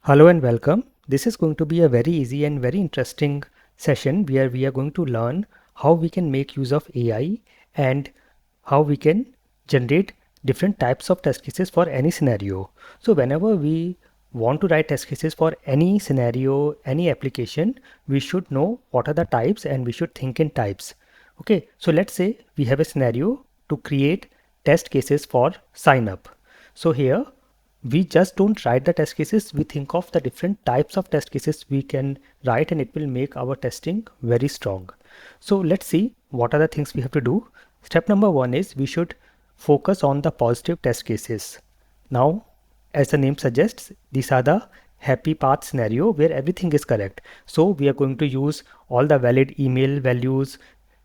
Hello and welcome. This is going to be a very easy and very interesting session where we are going to learn how we can make use of AI and how we can generate different types of test cases for any scenario. So whenever we want to write test cases for any scenario, any application, we should know what are the types and we should think in types. Okay, so let's say we have a scenario to create test cases for sign up. So here we just don't write the test cases, we think of the different types of test cases we can write and it will make our testing very strong. So let's see what are the things we have to do. Step number one is we should focus on the positive test cases. Now, as the name suggests, these are the happy path scenario where everything is correct. So we are going to use all the valid email values,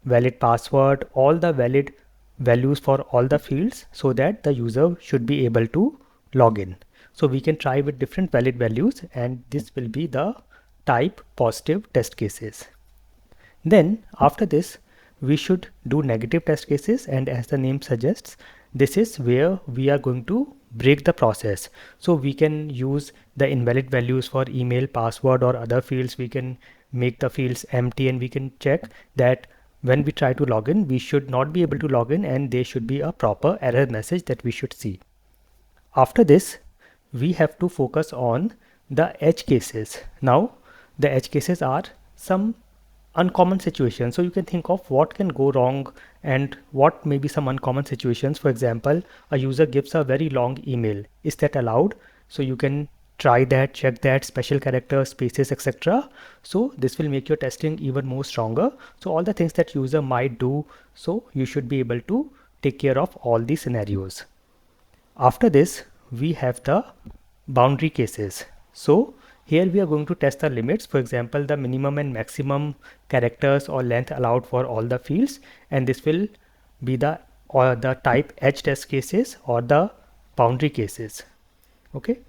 valid password, all the valid values for all the fields so that the user should be able to log in. So we can try with different valid values and this will be the type positive test cases. Then after this, we should do negative test cases, and as the name suggests, this is where we are going to break the process. So we can use the invalid values for email, password or other fields. We can make the fields empty and we can check that when we try to log in, we should not be able to log in and there should be a proper error message that we should see. After this, we have to focus on the edge cases. Now, the edge cases are some uncommon situations. So you can think of what can go wrong and what may be some uncommon situations. For example, a user gives a very long email. Is that allowed? So you can try that, check that, special characters, spaces, etc. So this will make your testing even more stronger. So all the things that user might do, so you should be able to take care of all these scenarios. After this, we have the boundary cases. So here we are going to test the limits, for example, the minimum and maximum characters or length allowed for all the fields, and this will be the type edge test cases or the boundary cases. Okay,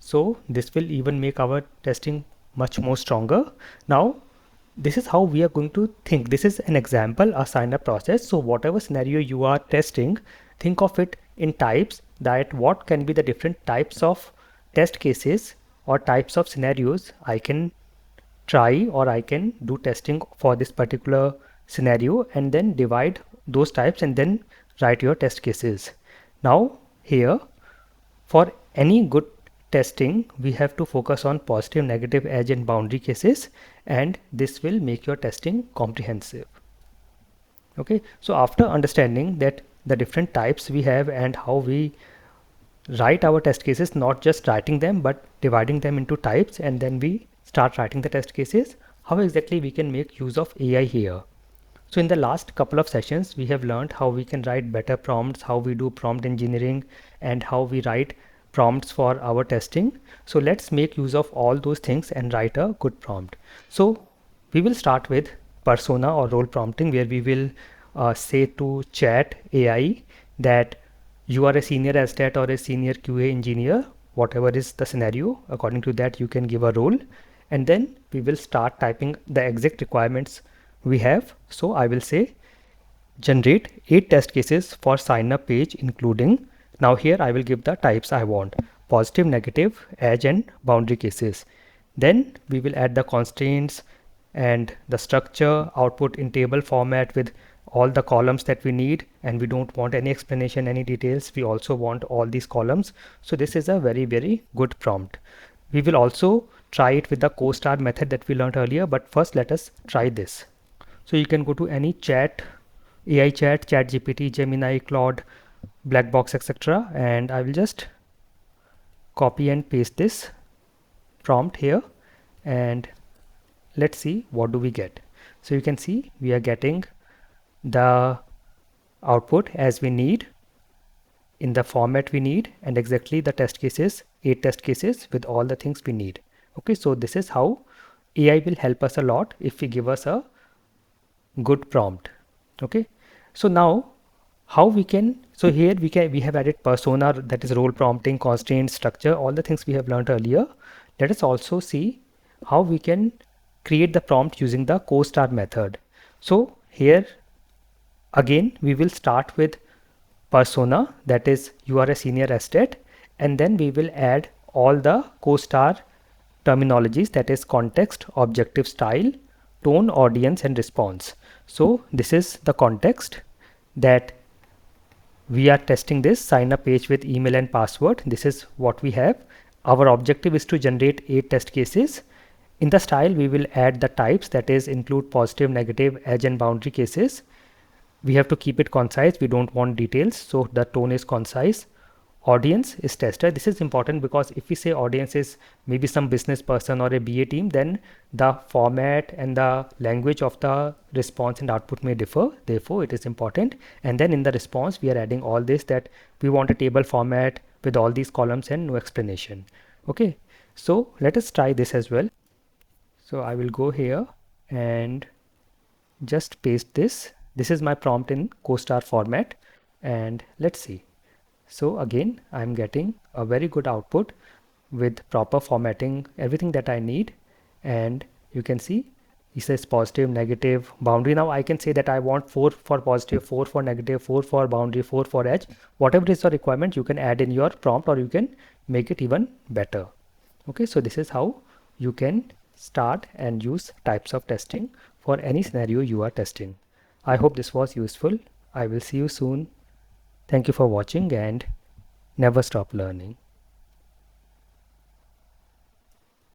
so this will even make our testing much more stronger. Now this is how we are going to think. This is an example, a sign up process. So whatever scenario you are testing, think of it in types, that what can be the different types of test cases or types of scenarios I can try or I can do testing for this particular scenario, and then divide those types and then write your test cases. Now here, for any good testing, we have to focus on positive, negative, edge and boundary cases, and this will make your testing comprehensive. Okay, so after understanding that the different types we have and how we write our test cases, not just writing them but dividing them into types, and then we start writing the test cases, how exactly we can make use of AI here. So in the last couple of sessions, we have learned how we can write better prompts, how we do prompt engineering, and how we write prompts for our testing. So let's make use of all those things and write a good prompt. So we will start with persona or role prompting, where we will say to chat AI that you are a senior SDAT or a senior QA engineer, whatever is the scenario. According to that, you can give a role, and then we will start typing the exact requirements we have. So I will say generate 8 test cases for sign up page including. Now here I will give the types I want: positive, negative, edge and boundary cases. Then we will add the constraints and the structure, output in table format with all the columns that we need, and we don't want any explanation, any details. We also want all these columns. So this is a very good prompt. We will also try it with the co-star method that we learned earlier, but first let us try this. So you can go to any chat, AI chat, ChatGPT, Gemini, Claude, Blackbox, etc. and I will just copy and paste this prompt here, and let's see what do we get. So you can see we are getting the output as we need in the format we need, and exactly the test cases, 8 test cases with all the things we need. Okay, so this is how AI will help us a lot if we give us a good prompt. Okay, so now how we can, so here we have added persona, that is role prompting, constraint, structure, all the things we have learned earlier. Let us also see how we can create the prompt using the co-star method. So here again we will start with persona, that is you are a senior SDAT, and then we will add all the co-star terminologies, that is context, objective style, tone, audience, and response. So this is the context that we are testing this sign up page with email and password. This is what we have. Our objective is to generate 8 test cases. In the style, we will add the types, that is include positive, negative, edge and boundary cases. We have to keep it concise. We don't want details. So the tone is concise. Audience is tester. This is important because if we say audience is maybe some business person or a BA team, then the format and the language of the response and output may differ. Therefore, it is important. And then in the response, we are adding all this, that we want a table format with all these columns and no explanation. Okay, so let us try this as well. So I will go here and just paste this. This is my prompt in CoStar format, and let's see. So again, I'm getting a very good output with proper formatting, everything that I need. And you can see it says positive, negative, boundary. Now I can say that I want 4 for positive, 4 for negative, 4 for boundary, 4 for edge. Whatever is your requirement, you can add in your prompt, or you can make it even better. Okay, so this is how you can start and use types of testing for any scenario you are testing. I hope this was useful. I will see you soon. Thank you for watching and never stop learning.